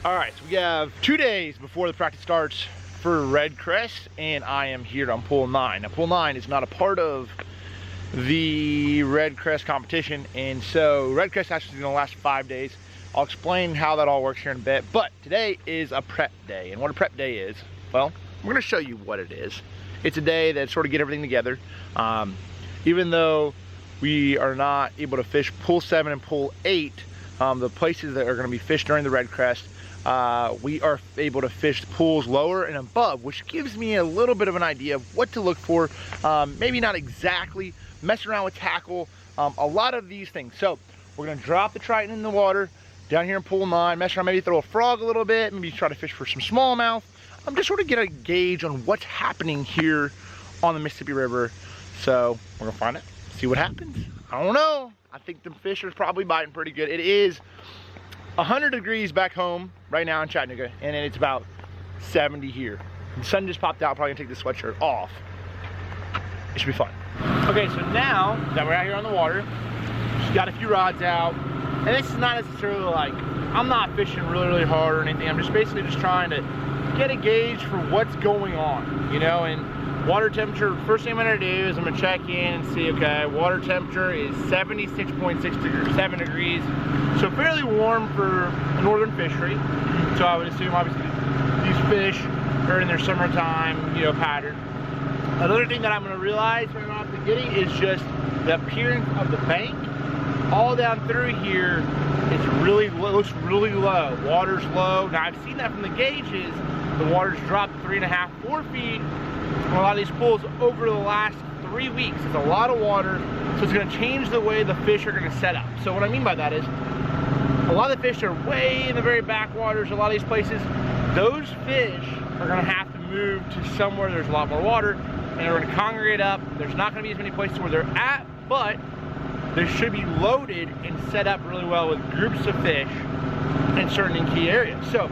All right, so we have 2 days before the practice starts for Redcrest, and I am here on pool 9. Now, pool 9 is not a part of the Redcrest competition, and so Redcrest actually is going to last 5 days. I'll explain how that all works here in a bit, but today is a prep day, and what a prep day is, well, we're going to show you what it is. It's a day that sort of get everything together. Even though we are not able to fish pool 7 and pool 8, the places that are going to be fished during the Redcrest, we are able to fish pools lower and above, which gives me a little bit of an idea of what to look for. Maybe not exactly, messing around with tackle, a lot of these things. So we're gonna drop the Triton in the water down here in pool 9, mess around, maybe throw a frog a little bit, maybe try to fish for some smallmouth. I'm just sort of get a gauge on what's happening here on the Mississippi River. So we're gonna find it, see what happens. I don't know. I think the fish are probably biting pretty good. It is 100 degrees back home right now in Chattanooga, and then it's about 70 here. The sun just popped out, probably gonna take this sweatshirt off. It should be fun. Okay, so now that we're out here on the water, just got a few rods out, and this is not necessarily like, I'm not fishing really hard or anything. I'm just basically just trying to get a gauge for what's going on, you know, and water temperature, first thing I'm gonna do is I'm gonna check in and see, okay, water temperature is 76.6 degrees, 7 degrees. So fairly warm for a northern fishery. So I would assume obviously these fish are in their summertime, you know, pattern. Another thing that I'm gonna realize right off the beginning is just the appearance of the bank. All down through here, it's really, looks really low. Water's low. Now I've seen that from the gauges. The water's dropped 3.5, 4 feet on a lot of these pools over the last 3 weeks. It's a lot of water, so it's gonna change the way the fish are gonna set up. So what I mean by that is, a lot of the fish are way in the very backwaters, a lot of these places. Those fish are gonna have to move to somewhere there's a lot more water, and they're gonna congregate up. There's not gonna be as many places where they're at, but they should be loaded and set up really well with groups of fish in certain key areas. So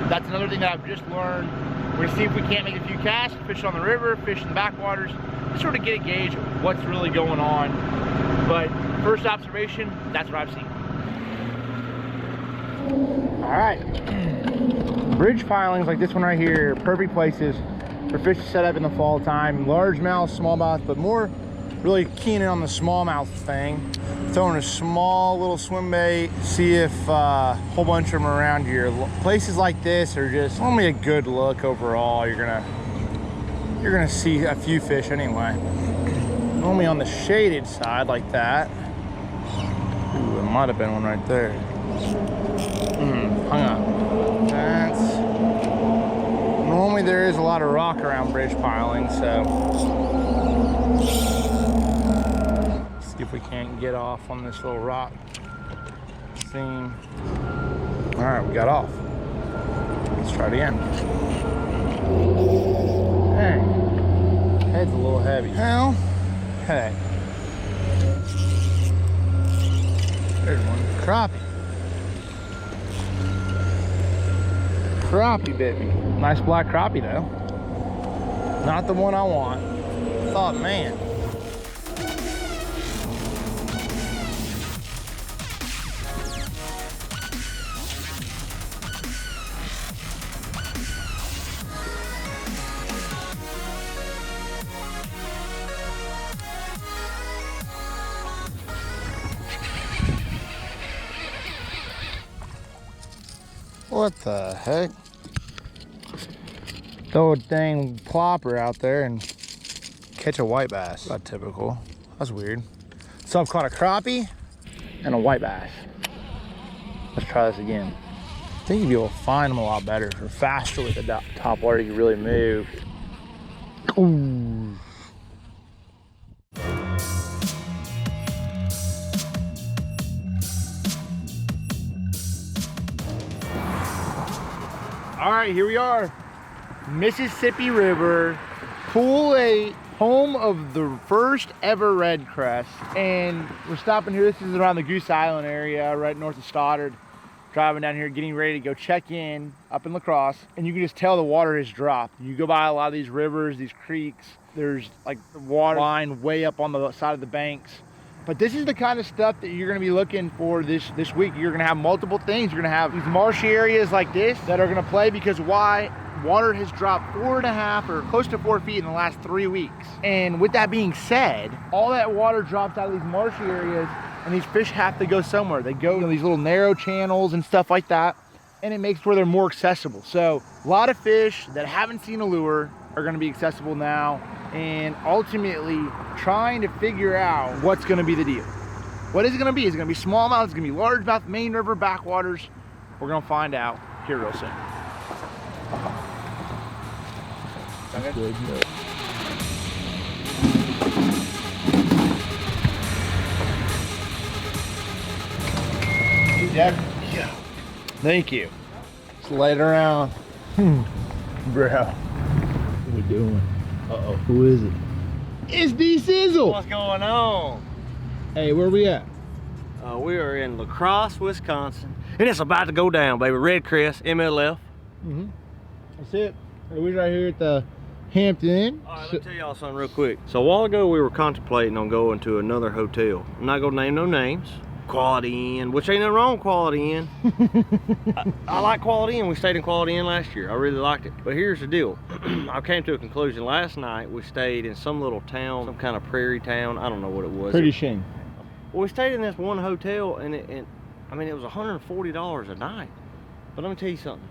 that's another thing that I've just learned. We're gonna see if we can't make a few casts, fish on the river, fish in the backwaters, to sort of get a gauge of what's really going on. But first observation, that's what I've seen. All right, bridge pilings like this one right here, perfect places for fish to set up in the fall time. Largemouth, smallmouth, but more really keen in on the smallmouth thing. Throwing a small little swim bait, see if a whole bunch of them are around here. Places like this are just only a good look overall. You're gonna see a few fish anyway. Only on the shaded side like that. Ooh, there might have been one right there. Hung up. That's normally there is a lot of rock around bridge piling, so see if we can't get off on this little rock seam. All right, we got off. Let's try it again. Dang, head's a little heavy. Well, hey, there's one. Crappie. Crappie bit me. Nice black crappie though. Not the one I want. Thought, man. What the heck? Throw a dang plopper out there and catch a white bass. Not typical. That's weird. So I've caught a crappie and a white bass. Let's try this again. I think you'll be able to find them a lot better or faster with the top water. You really move. Ooh. All right, here we are. Mississippi River, pool 8, home of the first ever Redcrest. And we're stopping here. This is around the Goose Island area, right north of Stoddard. Driving down here, getting ready to go check in up in La Crosse. And you can just tell the water has dropped. You go by a lot of these rivers, these creeks. There's like the water line way up on the side of the banks. But this is the kind of stuff that you're gonna be looking for this week. You're gonna have multiple things. You're gonna have these marshy areas like this that are gonna play because why? Water has dropped 4.5 or close to 4 feet in the last 3 weeks. And with that being said, all that water drops out of these marshy areas and these fish have to go somewhere. They go to these little narrow channels and stuff like that, and it makes where they're more accessible. So a lot of fish that haven't seen a lure are gonna be accessible now, and ultimately trying to figure out what's gonna be the deal. What is it gonna be? Is it gonna be smallmouth? Is it gonna be largemouth, main river, backwaters? We're gonna find out here real soon. Good. Yeah. Thank you. Just lay it around. Bro. What we doing? Uh-oh. Who is it? It's D-Sizzle. What's going on? Hey, where we at? We are in La Crosse, Wisconsin. And it's about to go down, baby. Redcrest, MLF. That's it. We're right here at the Hampton Inn. All right, let me tell y'all something real quick. So a while ago, we were contemplating on going to another hotel. I'm not gonna name no names. Quality Inn, which ain't nothing wrong with Quality Inn. I like Quality Inn. We stayed in Quality Inn last year. I really liked it. But here's the deal. I came to a conclusion. Last night, we stayed in some little town, some kind of prairie town. I don't know what it was. Pretty shame. Well, we stayed in this one hotel, and I mean, it was $140 a night. But let me tell you something.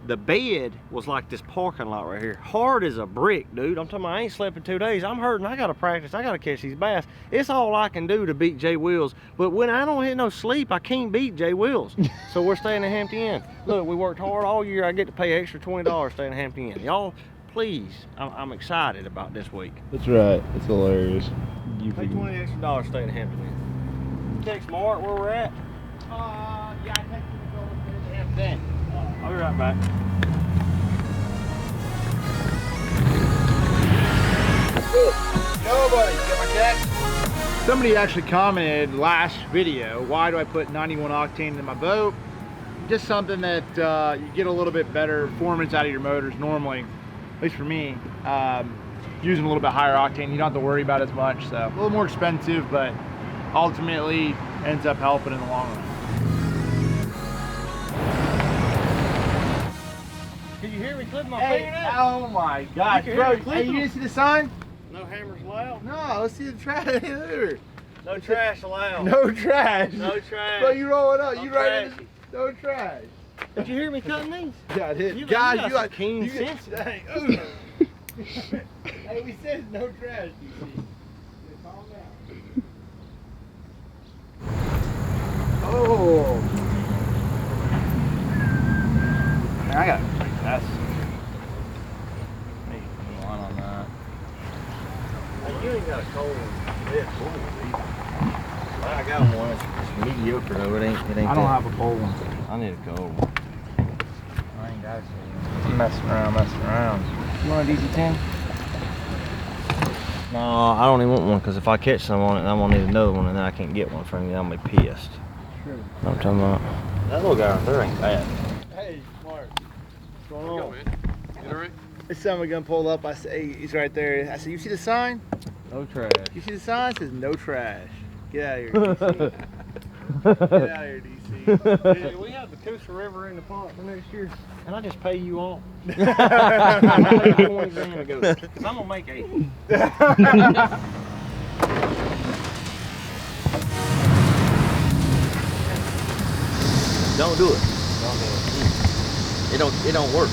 The bed was like this parking lot right here. Hard as a brick, dude. I'm talking about I ain't slept in 2 days. I'm hurting. I gotta practice. I gotta catch these bass. It's all I can do to beat Jay Wills. But when I don't hit no sleep, I can't beat Jay Wills. So we're staying in Hampton Inn. Look, we worked hard all year. I get to pay extra $20 staying in Hampton Inn. Y'all, please, I'm excited about this week. That's right. It's hilarious. You pay $20 extra staying in Hampton Inn. Text Mark where we're at. Yeah, I texted him to go to Hampton Inn. I'll be right back. Nobody, get my text? Somebody actually commented last video, why do I put 91 octane in my boat? Just something that you get a little bit better performance out of your motors normally, at least for me. Using a little bit higher octane, you don't have to worry about as much, so a little more expensive, but ultimately ends up helping in the long run. Can you hear me clipping my fingernail? Oh my gosh, bro, hey, you didn't see the sign? No hammers allowed. No, let's see the trash. No trash allowed. No trash. No trash. Bro, you roll it up. No you right in the, no trash. Did you hear me cutting these? Yeah, I did. You Guys, keen sense. Hey, we said no trash, you see. Calm down. Oh. Man, I got a pretty test. Make one on that. Hey, you ain't got a cold red bull either. I got one. It's mediocre though. It ain't. I don't have a cold one. I need a cold one. I ain't got it. I'm messing around. You want a DC-10? No, I don't even want one because if I catch some on it, I'm gonna need another one, and then I can't get one from you. I'm gonna be pissed. Sure. I'm talking about. That little guy right there ain't bad. Hey, Mark. What's going on? You alright? This time we're gonna pull up. I say he's right there. I said, you see the sign? No trash. You see the sign? It says no trash. Get out of here, DC. Get out of here, DC. Hey, we have the Coosa River in the park for next year. Can I just pay you off? I paid you 20 grand ago. Because I'm going to make 8. Don't do it. It don't work.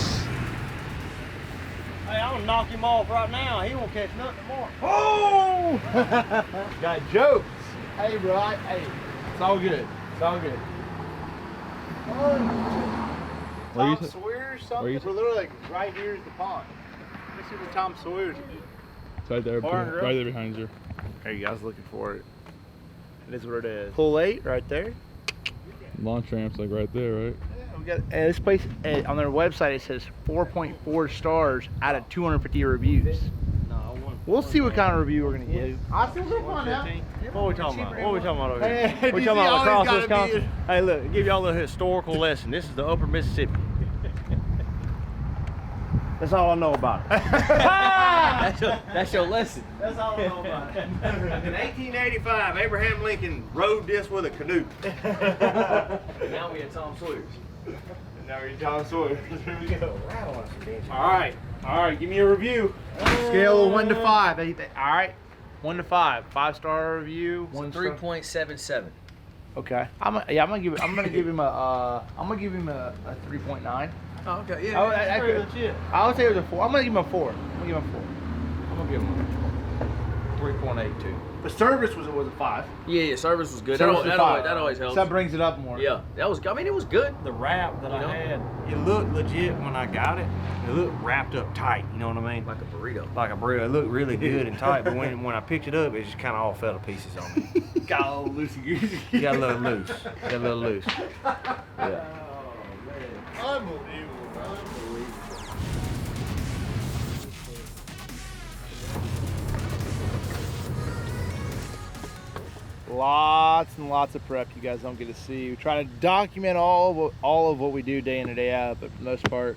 Hey, I'm going to knock him off right now. He won't catch nothing more. Oh! Got jokes. Hey, bro. Hey, it's all good. It's all good. Tom Sawyer's something? We're literally like right here is the pond. Let's see what Tom Sawyer's is. It's right there, right there behind you. Are you guys looking for it? It is what it is. Pool 8 right there. Launch ramp's like right there, right? Yeah, we got this place on their website. It says 4.4 stars out of 250 reviews. We'll see what kind of review we're gonna get. I still gonna find out. What are we talking about? What are we talking about over here? Hey, We're talking about La Crosse, Wisconsin. Hey, look, give y'all a little historical lesson. This is the Upper Mississippi. That's all I know about it. That's your lesson. That's all I know about it. In 1885, Abraham Lincoln rode this with a canoe. Now we at Tom Sawyer's. Now you're Tom Sawyer. Here we go. All right, give me a review. Scale of 1 to 5. All right, 1 to 5. 5-star review. 1 star. 3.77. Okay. I'm gonna give him a 3.9. Oh, okay. Yeah. I would say it was a 4. I'm gonna give him a 4. I'm gonna give him a 3.82. The service was a 5. Yeah, service was good. Service was That 5. always helps. So that brings it up more. Yeah, that was. I mean, it was good. The wrap that I had, it looked legit when I got it. It looked wrapped up tight. You know what I mean? Like a burrito. Like a burrito. It looked really good and tight, but when I picked it up, it just kind of all fell to pieces on me. Got a little loosey-goosey. You got a little loose. Got a little loose. Yeah. Unbelievable. Lots and lots of prep you guys don't get to see. We try to document all of what we do day in and day out, but for the most part,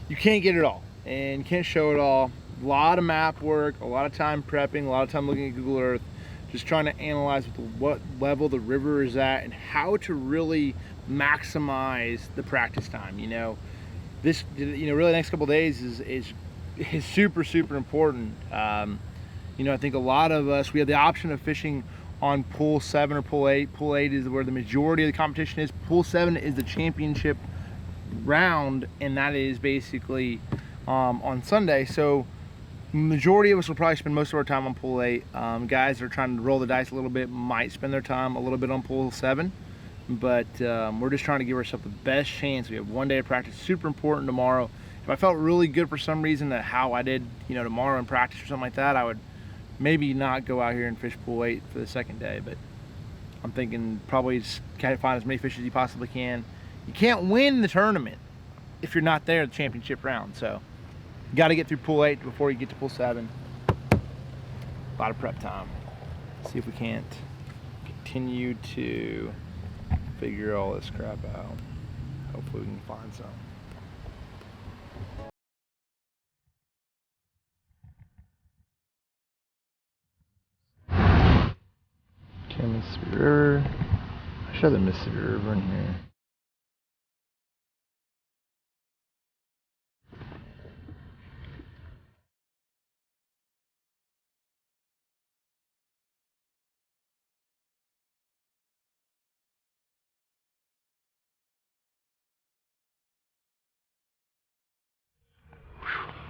you can't get it all and you can't show it all. A lot of map work, a lot of time prepping, a lot of time looking at Google Earth, just trying to analyze what level the river is at and how to really maximize the practice time. You know, this, really the next couple of days is super important. You know, I think a lot of us, we have the option of fishing on pool 7 or pool 8. Pool 8 is where the majority of the competition is. Pool 7 is the championship round, and that is basically on Sunday. So majority of us will probably spend most of our time on pool 8. Guys that are trying to roll the dice a little bit might spend their time a little bit on pool 7, but we're just trying to give ourselves the best chance. We have 1 day of practice, super important tomorrow. If I felt really good for some reason that how I did, tomorrow in practice or something like that, I would maybe not go out here and fish pool 8 for the second day, but I'm thinking probably just kind of find as many fish as you possibly can. You can't win the tournament if you're not there at the championship round, so you got to get through pool 8 before you get to pool 7. A lot of prep time. See if we can't continue to figure all this crap out. Hopefully we can find some. Mississippi River. I should have the Mississippi River in here.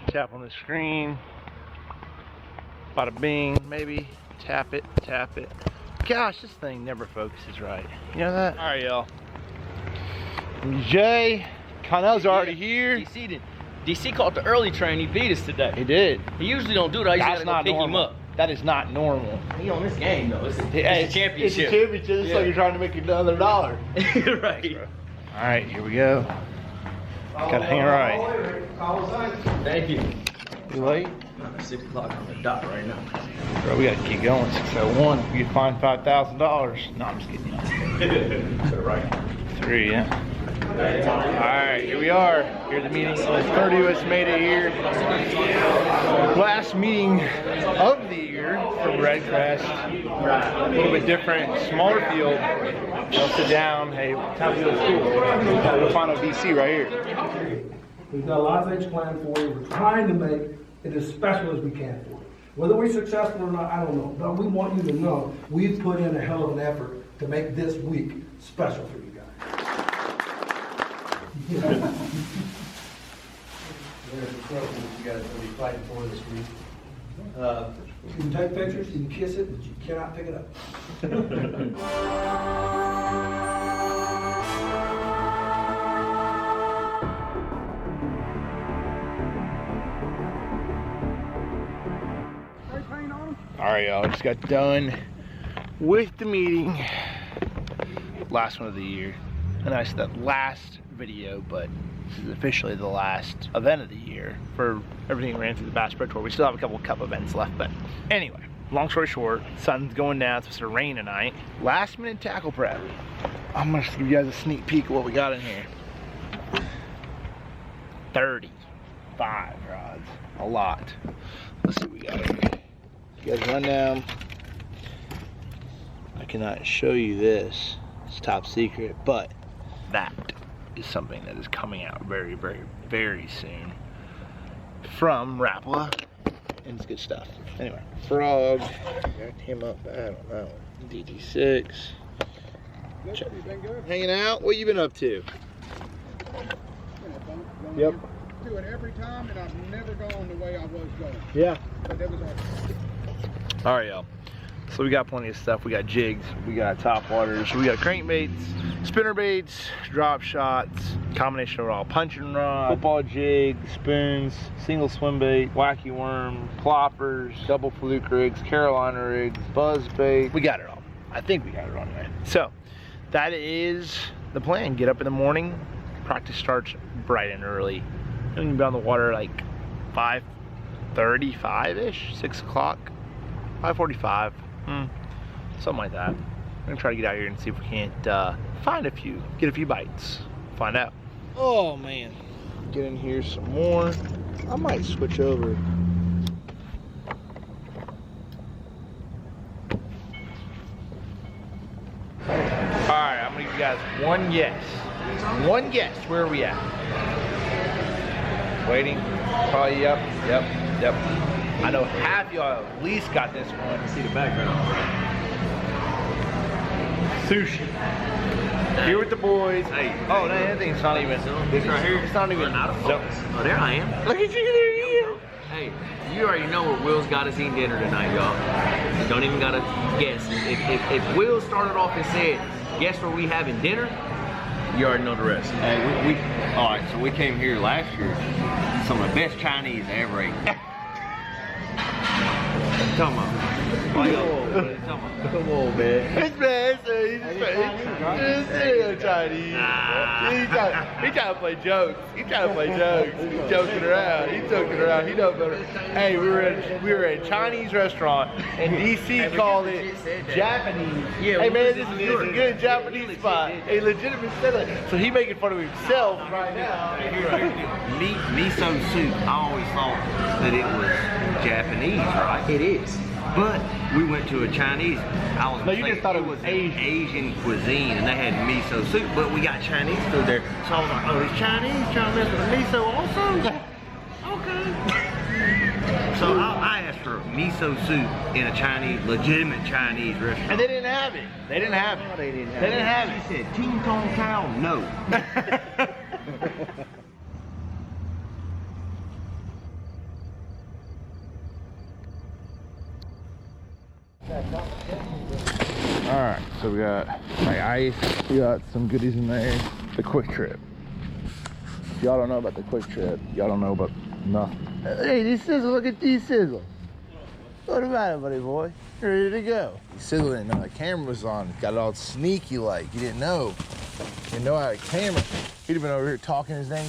Tap on the screen. Bada bing, maybe. Tap it, tap it. Gosh, this thing never focuses right. You know that? All right, y'all. Jay Connell's already here. DC caught the early train. He beat us today. He did. He usually don't do that. I usually gotta go pick him up. That is not normal. He on this game though. It's a championship. It's a championship. It's like you're trying to make another $1. Right. All right, here we go. Gotta hang right. Thank you. You late? 6 o'clock on the dot right now. Bro, we gotta keep going. 6:01. You get fined $5,000. No, I'm just kidding. Right. 3, yeah. Alright, here we are. Here at the meeting. 30 of us made it here. Last meeting of the year from Redcrest. A little bit different, smaller field. I'll sit down. Hey, time to go to school. We'll find a DC right here. We've got a lot of things planned for you. We're trying to make it as special as we can for you. Whether we're successful or not, I don't know. But we want you to know we've put in a hell of an effort to make this week special for you guys. There's a trophy that you guys will be fighting for this week. You can take pictures, you can kiss it, but you cannot pick it up. Alright, y'all, just got done with the meeting. Last one of the year. And I said that last video, but this is officially the last event of the year for everything ran through the Bass Pro Tour. We still have a couple of cup events left, but anyway, long story short, sun's going down, it's supposed to rain tonight. Last minute tackle prep. I'm gonna just give you guys a sneak peek of what we got in here. 30 5 rods. A lot. Let's see what we got here. You guys run down. I cannot show you this. It's top secret, but that is something that is coming out very, very, very soon from Rapala, and it's good stuff. Anyway, frog, got him up, I don't know, DG6. Hanging out, what you been up to? Yep. Do it every time, and I've never gone the way I was going. Yeah. But that was awesome. All right, y'all. So we got plenty of stuff. We got jigs, we got top waters, we got crankbaits, spinner baits, drop shots, combination of it all, punching rod, football jig, spoons, single swim bait, wacky worm, ploppers, double fluke rigs, Carolina rigs, buzz bait. We got it all. I think we got it all anyway. So that is the plan. Get up in the morning. Practice starts bright and early. You can be on the water like 5:35-ish, 6 o'clock, 5:45. Something like that. I'm gonna try to get out here and see if we can't get a few bites. Find out. Oh man, get in here some more. I might switch over. All right, I'm gonna give you guys one guess. One guess. Where are we at? Waiting. Probably. Yep. I know half y'all at least got this one. See the background. Sushi. Here with the boys. Hey. Oh, no, that thing's not even. This right here. It's not even. Out of focus. Oh, there I am. Look at you, there you Hey, you already know where Will's got us eating dinner tonight, y'all. You don't even gotta guess. If Will started off and said, "Guess where we having dinner?" You already know the rest. Hey, all right, so we came here last year. Some of the best Chinese I ever ate. Come on. Come on, man. It's bad. He's Chinese. He's trying to play jokes. He's joking around. He don't better. Hey, we were at a Chinese restaurant, and DC called it Japanese. Yeah, hey man, this is a good Japanese spot. A legitimate seller. So he making fun of himself right now. Miso soup. I always thought that it was Japanese, right? It is. But we went to a Chinese. No, you just thought it was Asian cuisine, and they had miso soup. But we got Chinese food there, so I was like, "Oh, it's Chinese trying to mess with the miso also." Okay. So I asked for miso soup in a legitimate Chinese restaurant. And they didn't have it. They didn't have it. They didn't have it. She said, "Ting Tong Cow, no." Alright, so we got my ice, we got some goodies in there. The Quick Trip. If y'all don't know about the Quick Trip, y'all don't know about nothing. Hey, these sizzle, look at these sizzle. What about it, buddy boy? Ready to go. Sizzle didn't know the camera was on. Got it all sneaky like. You didn't know. You didn't know how the camera. He'd have been over here talking his dang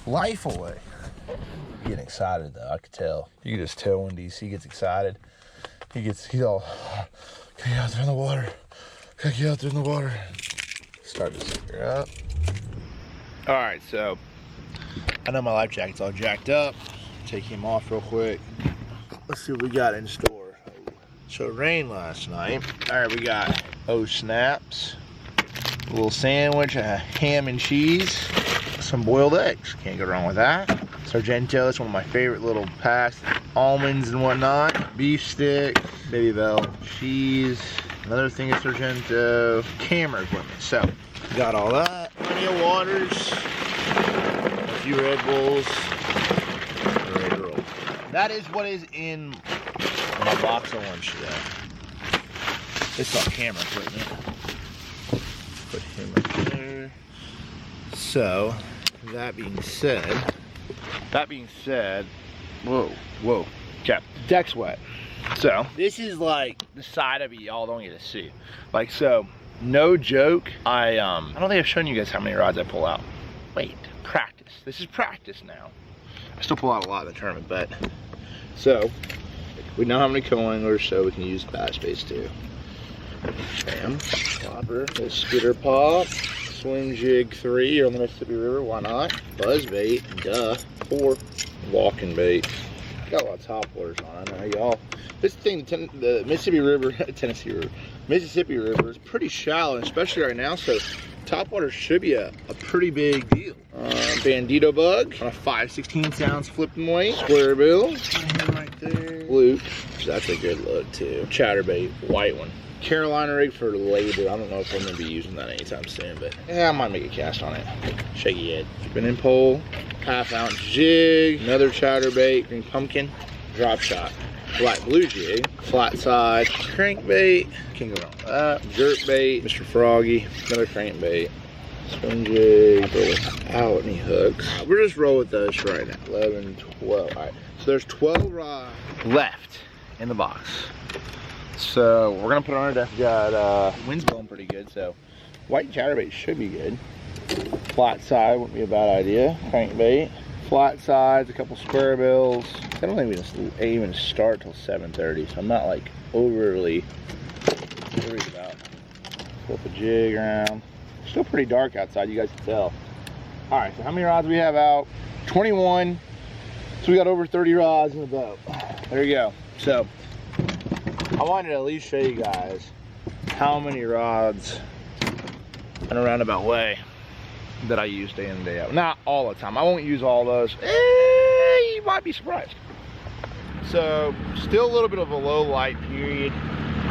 life away. Getting excited though, I could tell. You can just tell when DC gets excited. He's all, "Can I get out there in the water? Can I get out there in the water?" Start to figure out. All right, so I know my life jacket's all jacked up. Take him off real quick. Let's see what we got in store. So it rained last night. All right, we got snaps, a little sandwich, a ham and cheese, some boiled eggs. Can't go wrong with that. Sargento, that's one of my favorite little packs. Almonds and whatnot. Beef stick, Baby Bell, cheese, another thing of Sargento, camera equipment. So, got all that. Plenty of waters, a few Red Bulls. Ready to roll. That is what is in my box of lunch today. It's all camera equipment. Put him right there. So, that being said, whoa, okay, deck's wet. So, this is like the side of it y'all don't get to see. Like, so, no joke, I don't think I've shown you guys how many rods I pull out. Wait, practice. This is practice now. I still pull out a lot in the tournament, but, so, we know how many co-anglers, so we can use bass baits too. Bam, plopper, a spitter pop, swing jig 3 on the Mississippi River, why not? Buzz bait, duh. 4 walking bait. Got a lot of top waters on it. I know y'all. This thing, the Mississippi River, Mississippi River is pretty shallow, especially right now. So top water should be a pretty big deal. Bandito bug on a 5/16 ounce flipping weight. Square bill right there. Fluke, that's a good look too. Chatterbait, white one. Carolina rig for labor. I don't know if I'm gonna be using that anytime soon, but yeah, I might make a cast on it. Shaky head. Spinning pole, 1/2 ounce jig, another chatterbait, green pumpkin, drop shot, black blue jig, flat side, crankbait, can't go wrong with that, jerk bait, Mr. Froggy, another crankbait, swim jig, roll without any hooks. We're just roll with those right now. 11, 12. All right, so there's 12 rods left in the box. So we're gonna put on our deck. Got wind's blowing pretty good, so white chatterbait should be good. Flat side wouldn't be a bad idea. Crankbait, flat sides, a couple square bills. I don't think we even start till 7:30, so I'm not like overly worried about. Flip a jig around. Still pretty dark outside, you guys can tell. All right, so how many rods we have out? 21. So we got over 30 rods in the boat. There you go. So I wanted to at least show you guys how many rods in a roundabout way that I use day in and day out. Not all the time. I won't use all those. You might be surprised. So still a little bit of a low light period.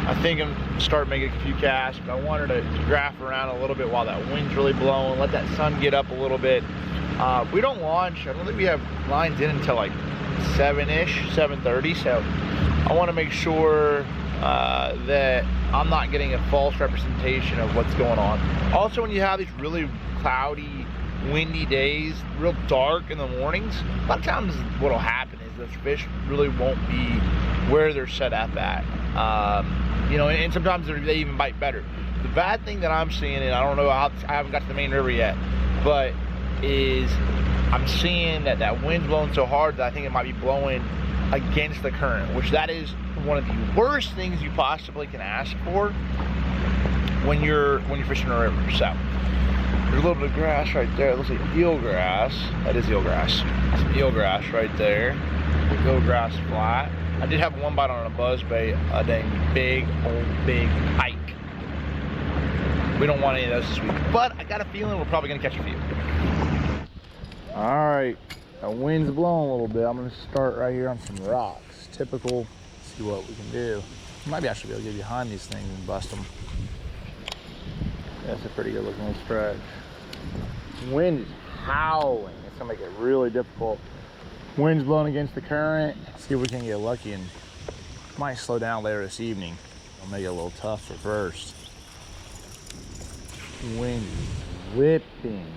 I think I'm gonna start making a few casts, but I wanted to graph around a little bit while that wind's really blowing, let that sun get up a little bit. We don't launch, I don't think we have lines in until like 7-ish, 7:30, so I want to make sure that I'm not getting a false representation of what's going on. Also, when you have these really cloudy, windy days, real dark in the mornings, a lot of times what'll happen is those fish really won't be where they're set up at. You know, and sometimes they even bite better. The bad thing that I'm seeing, and I don't know, I haven't got to the main river yet, but is I'm seeing that that wind's blowing so hard that I think it might be blowing against the current, which that is one of the worst things you possibly can ask for when you're fishing a river. So there's a little bit of grass right there. It looks like eelgrass. That is eelgrass. Some eelgrass right there. Eelgrass flat. I did have one bite on a buzzbait, a dang big pike. We don't want any of those this week, but I got a feeling we're probably gonna catch a few. All right, the wind's blowing a little bit. I'm gonna start right here on some rocks. Typical, see what we can do. Might be actually be able to get behind these things and bust them. That's a pretty good looking little stretch. Wind is howling. It's gonna make it really difficult. Wind's blowing against the current. See if we can get lucky and might slow down later this evening. I'll make it a little tough for first. Wind is whipping.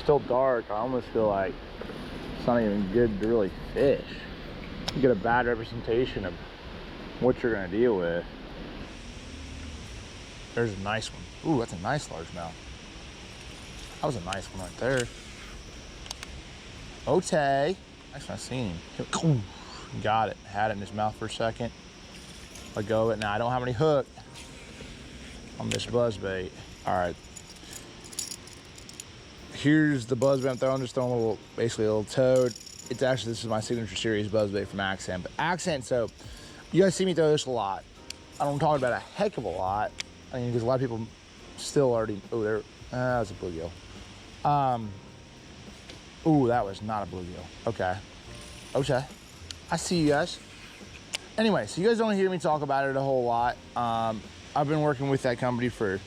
Still dark. I almost feel like it's not even good to really fish. You get a bad representation of what you're gonna deal with. There's a nice one. Ooh, that's a nice largemouth. That was a nice one right there. Ote. Actually, I seen him. Got it. Had it in his mouth for a second. Let go of it. Now I don't have any hook on this buzzbait. All right. Here's the buzzbait I'm throwing. Just throwing a little, basically a little toad. It's actually, this is my signature series buzzbait from Accent. But Accent, so you guys see me throw this a lot. I don't talk about a heck of a lot. I mean, because a lot of people still already, oh, there, that was a bluegill. Ooh, that was not a bluegill. Okay. Okay. I see you guys. Anyway, so you guys don't hear me talk about it a whole lot. I've been working with that company for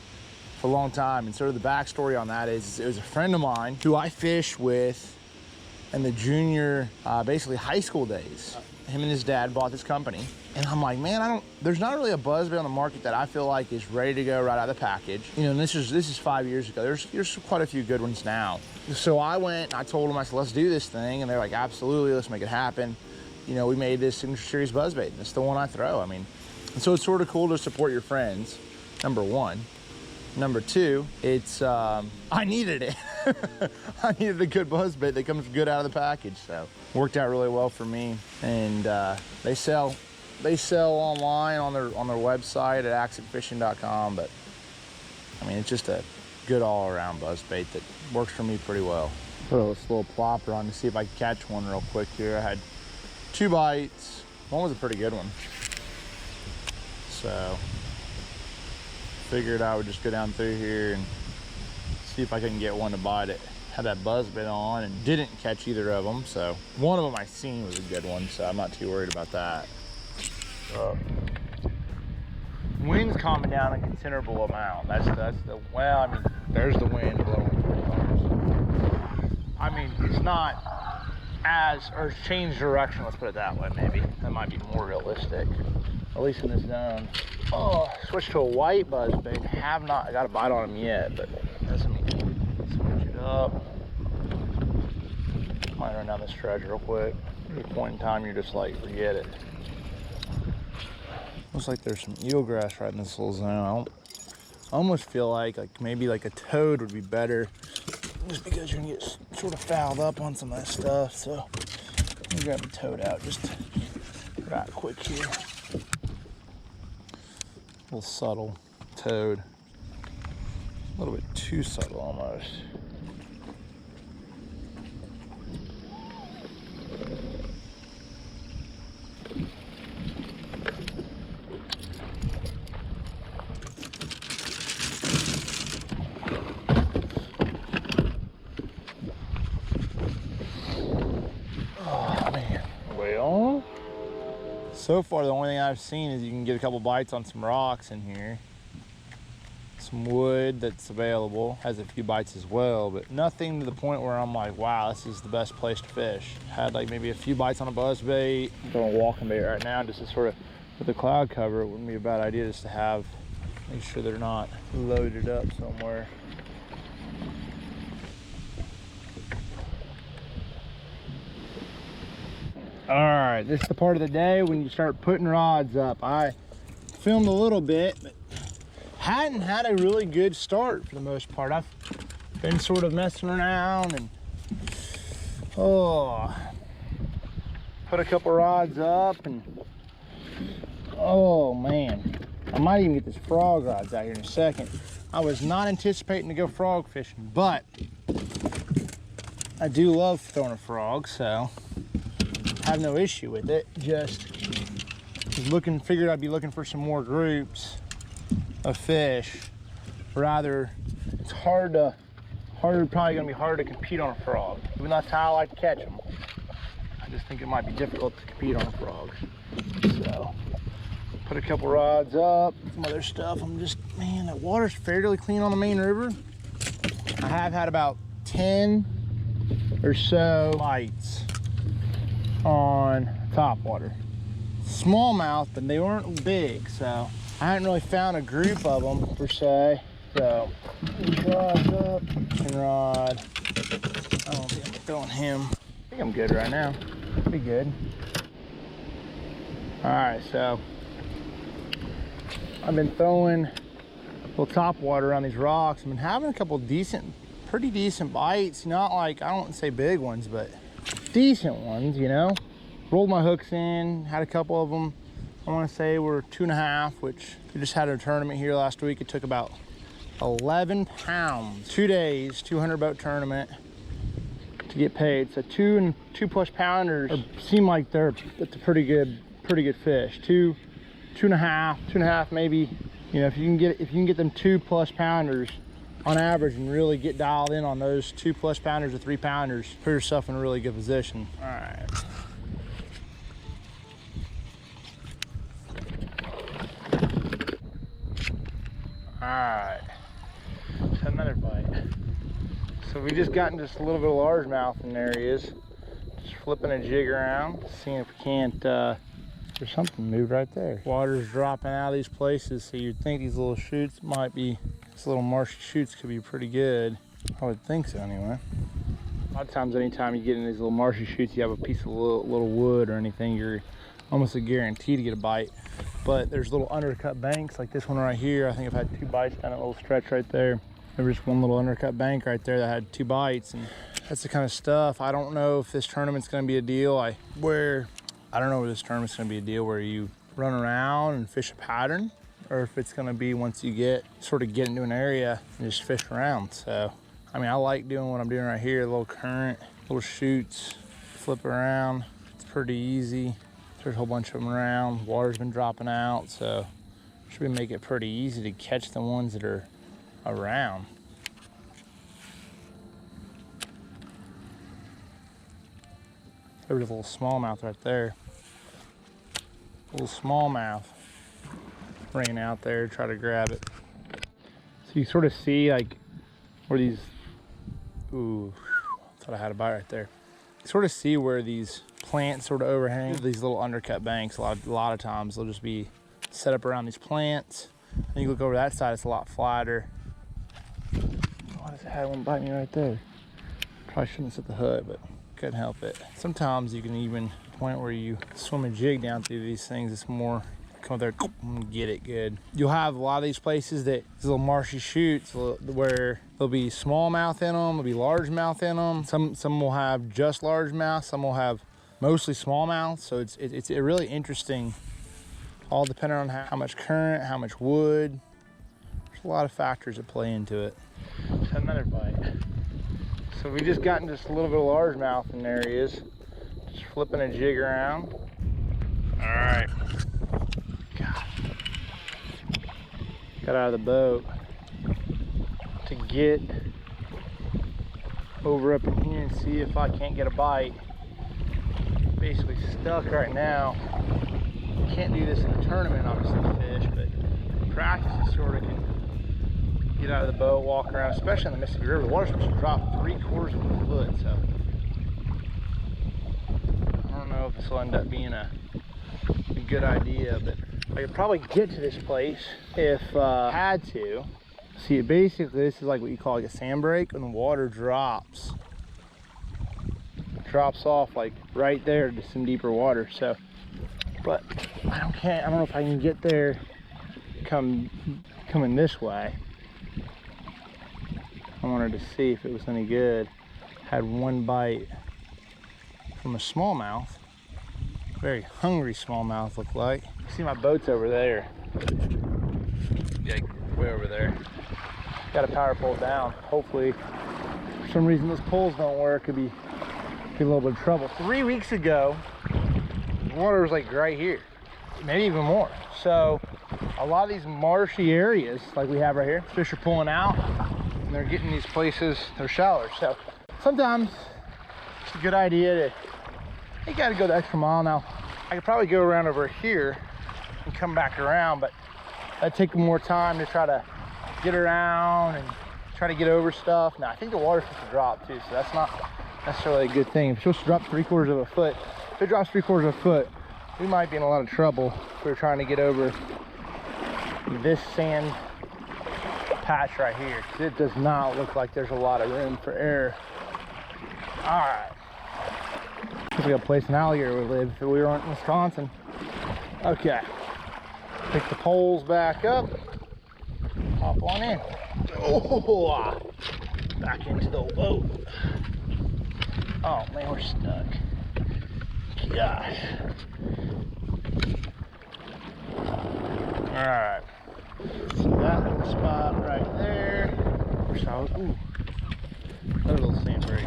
a long time, and sort of the backstory on that is it was a friend of mine who I fished with in the junior, basically high school days. Him and his dad bought this company, and I'm like, man, there's not really a buzzbait on the market that I feel like is ready to go right out of the package. You know, and this is 5 years ago. There's quite a few good ones now. So I went, I told them, I said, let's do this thing, and they're like, absolutely, let's make it happen. You know, we made this signature series buzzbait, and it's the one I throw. I mean, and so it's sort of cool to support your friends, number one. Number two, it's, I needed it. I needed a good buzzbait that comes good out of the package, so worked out really well for me. And they sell online on their website at accentfishing.com, but I mean, it's just a good all-around buzzbait that works for me pretty well. Throw this little plopper on to see if I can catch one real quick here. I had 2 bites. One was a pretty good one. So figured I would just go down through here and see if I can get one to bite it. Had that buzzbait on and didn't catch either of them. So one of them I seen was a good one, so I'm not too worried about that. Wind's calming down a considerable amount. That's the, well, I mean, there's the wind blowing. I mean, it's not as, or it's changed direction, let's put it that way, maybe. That might be more realistic, at least in this zone. Oh, switched to a white buzzbait. Have not got a bite on him yet, but doesn't mean switch it up. Might run down this stretch real quick. At a point in time, you're just like, forget it. Looks like there's some eelgrass right in this little zone. I almost feel like maybe like a toad would be better, just because you're gonna get sort of fouled up on some of that stuff. So let me grab the toad out just right quick here. A little subtle toad, a little bit too subtle almost. So far, the only thing I've seen is you can get a couple bites on some rocks in here. Some wood that's available, has a few bites as well, but nothing to the point where I'm like, wow, this is the best place to fish. Had like maybe a few bites on a buzzbait. I'm throwing a walking bait right now just to sort of, with the cloud cover, it wouldn't be a bad idea just to have, make sure they're not loaded up somewhere. All right, this is the part of the day when you start putting rods up. I filmed a little bit, but hadn't had a really good start for the most part. I've been sort of messing around and put a couple rods up and oh man, I might even get this frog rods out here in a second. I was not anticipating to go frog fishing, but I do love throwing a frog, so have no issue with it. Just figured I'd be looking for some more groups of fish. Rather, it's probably gonna be hard to compete on a frog. Even though that's how I like to catch them. I just think it might be difficult to compete on a frog. So, put a couple rods up, some other stuff. Man, that water's fairly clean on the main river. I have had about 10 or so bites on topwater. Smallmouth, but they weren't big, so I hadn't really found a group of them per se. So rods up and rod. I don't think I'm throwing him. I think I'm good right now. Pretty good. All right, so I've been throwing a little topwater on these rocks. I've been having a couple pretty decent bites. Not like, I don't want to say big ones, but decent ones, you know. Rolled my hooks in, had a couple of them. I want to say were 2.5, which we just had a tournament here last week. It took about 11 pounds, 2 days, 200 boat tournament to get paid. So 2 and 2+ pounders seem like that's a pretty good fish. 2.5 maybe. You know, if you can get them 2+ pounders on average and really get dialed in on those 2+ pounders to 3 pounders, put yourself in a really good position. All right. All right, so another bite. So we just gotten just a little bit of largemouth in areas. Just flipping a jig around, seeing if we can't, there's something moved right there. Water's dropping out of these places, so you'd think these little chutes might be, these little marshy chutes could be pretty good. I would think so anyway. A lot of times, anytime you get in these little marshy chutes, you have a piece of little wood or anything, you're almost a guarantee to get a bite. But there's little undercut banks like this one right here. I think I've had 2 bites down that little stretch right there. There was one little undercut bank right there that had 2 bites, and that's the kind of stuff. I don't know if this tournament's gonna be a deal where you run around and fish a pattern, or if it's gonna be once you sort of get into an area and just fish around. So I mean, I like doing what I'm doing right here, a little current, little shoots, flip around. It's pretty easy. There's a whole bunch of them around. Water's been dropping out, so should we make it pretty easy to catch the ones that are around. There's a little smallmouth right there. A little smallmouth. Ran out there, try to grab it. So you sort of see like where these, ooh, thought I had a bite right there. You sort of see where these plants sort of overhang, these little undercut banks. A lot of times they'll just be set up around these plants. And you look over that side, it's a lot flatter. Why does it have one bite me right there? Probably shouldn't set the hook, but couldn't help it. Sometimes you can even point where you swim a jig down through these things. It's more come up there and get it good. You'll have a lot of these places that these little marshy shoots where there'll be smallmouth in them, there'll be largemouth in them. Some will have just largemouth, some will have mostly smallmouth. So it's really interesting, all depending on how much current, how much wood. There's a lot of factors that play into it. Just had another bite. So we just gotten just a little bit of largemouth in areas. Just flipping a jig around. All right. God. Got out of the boat to get over up in here and see if I can't get a bite. Basically stuck right now. Can't do this in a tournament, obviously, fish, but practice you sort of can get out of the boat, walk around, especially in the Mississippi River. The water's supposed to drop 3/4 of a foot, so I don't know if this will end up being a good idea, but I could probably get to this place if I had to. See, basically this is like what you call like a sand break, when the water drops off like right there to some deeper water. So, but I don't know if I can get there coming this way. I wanted to see if it was any good. Had one bite from a smallmouth. Very hungry smallmouth looked like. See, my boat's over there. Yeah, way over there. Got a power pole down. Hopefully, for some reason those poles don't work, could be a little bit of trouble. 3 weeks ago, the water was like right here, maybe even more. So a lot of these marshy areas like we have right here, fish are pulling out and they're getting these places, they're shallower. So sometimes it's a good idea to, you gotta go the extra mile. Now, I could probably go around over here and come back around, but that'd take more time to try to get around and try to get over stuff. Now, I think the water's supposed to drop too, so that's not necessarily a good thing. If it's supposed to drop 3/4 of a foot, if it drops 3/4 of a foot, we might be in a lot of trouble if we're trying to get over this sand patch right here, because it does not look like there's a lot of room for error. All right. It's like a place in alligator would live if we were in Wisconsin. Okay. Pick the poles back up. Hop on in. Oh, back into the boat. Oh man, we're stuck. Gosh. All right. So that little spot right there. Ooh. Another little sand break.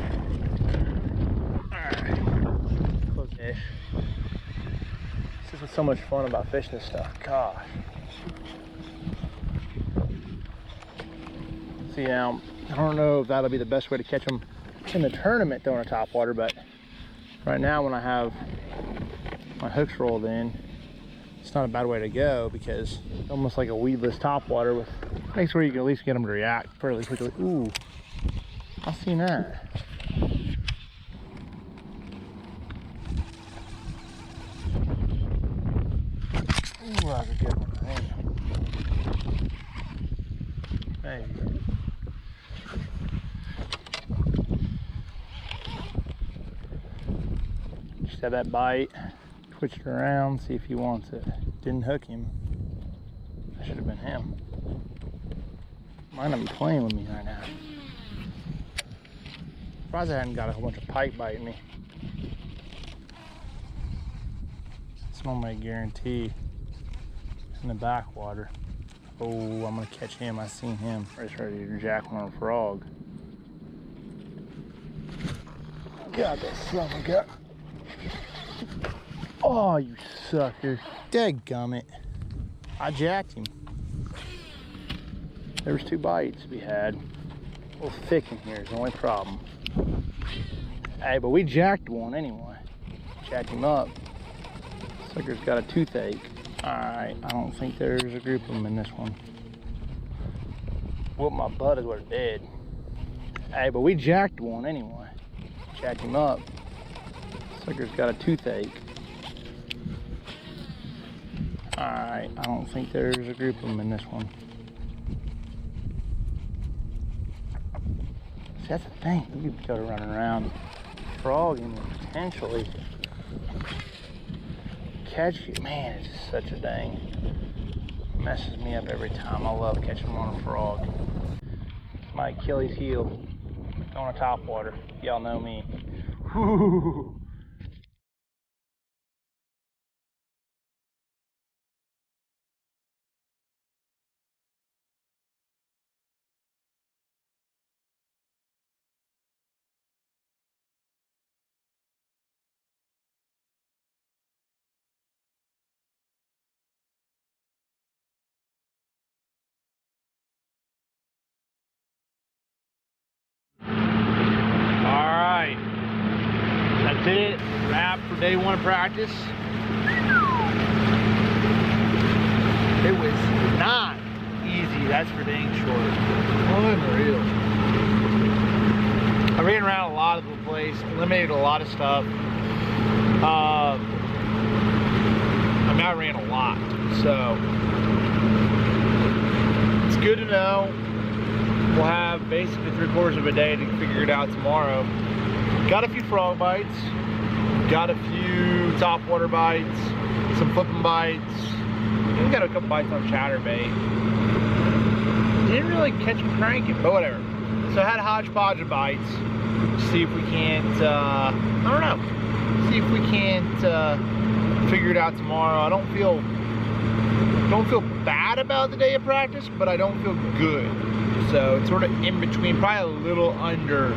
Fish. This is what's so much fun about fishing this stuff. Gosh. See, now I don't know if that'll be the best way to catch them in the tournament throwing a top water, but right now when I have my hooks rolled in, it's not a bad way to go, because it's almost like a weedless top water with makes where you can at least get them to react fairly quickly. Ooh, I've seen that. Ooh, that's a good one. There you go. Just had that bite, twitch it around, see if he wants it. Didn't hook him. That should have been him. Might not be playing with me right now. Surprised I hadn't got a whole bunch of pike biting me. This one might guarantee in the backwater. Oh, I'm gonna catch him. I seen him. He's ready to jack on a frog. Got that son of a gun. Oh, you sucker. Dadgummit. I jacked him. There was 2 bites to be had. A little thick in here is the only problem. Hey, but we jacked one anyway. Jacked him up. Sucker's got a toothache. Alright, I don't think there's a group of them in this one. Whoop my butt is what it did. Hey, but we jacked one anyway. Jacked him up. Sucker's got a toothache. Alright, I don't think there's a group of them in this one. See, that's the thing. You could go running around frogging and potentially catch you. Man, it's just such a dang. Messes me up every time. I love catching one on a frog. It's my Achilles heel. On a top water. Y'all know me. Whew. That's it. Wrap for day 1 of practice. It was not easy, that's for dang sure. Unreal. I ran around a lot of the place, eliminated a lot of stuff. I mean, I ran a lot, so it's good to know. We'll have basically 3/4 of a day to figure it out tomorrow. Got a few frog bites, got a few topwater bites, some flipping bites. We got a couple bites on chatterbait. Didn't really catch them cranking, but whatever. So I had a hodgepodge of bites. See if we can't, I don't know. See if we can't figure it out tomorrow. I don't feel bad about the day of practice, but I don't feel good. So it's sort of in between, probably a little under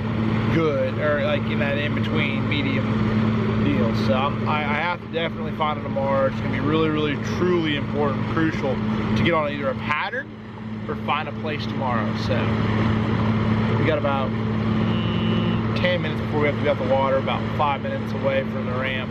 good, or like in that in between medium deal. So I have to definitely find it tomorrow. It's gonna be really, really, truly important, crucial to get on either a pattern or find a place tomorrow. So we got about 10 minutes before we have to be out the water, about 5 minutes away from the ramp.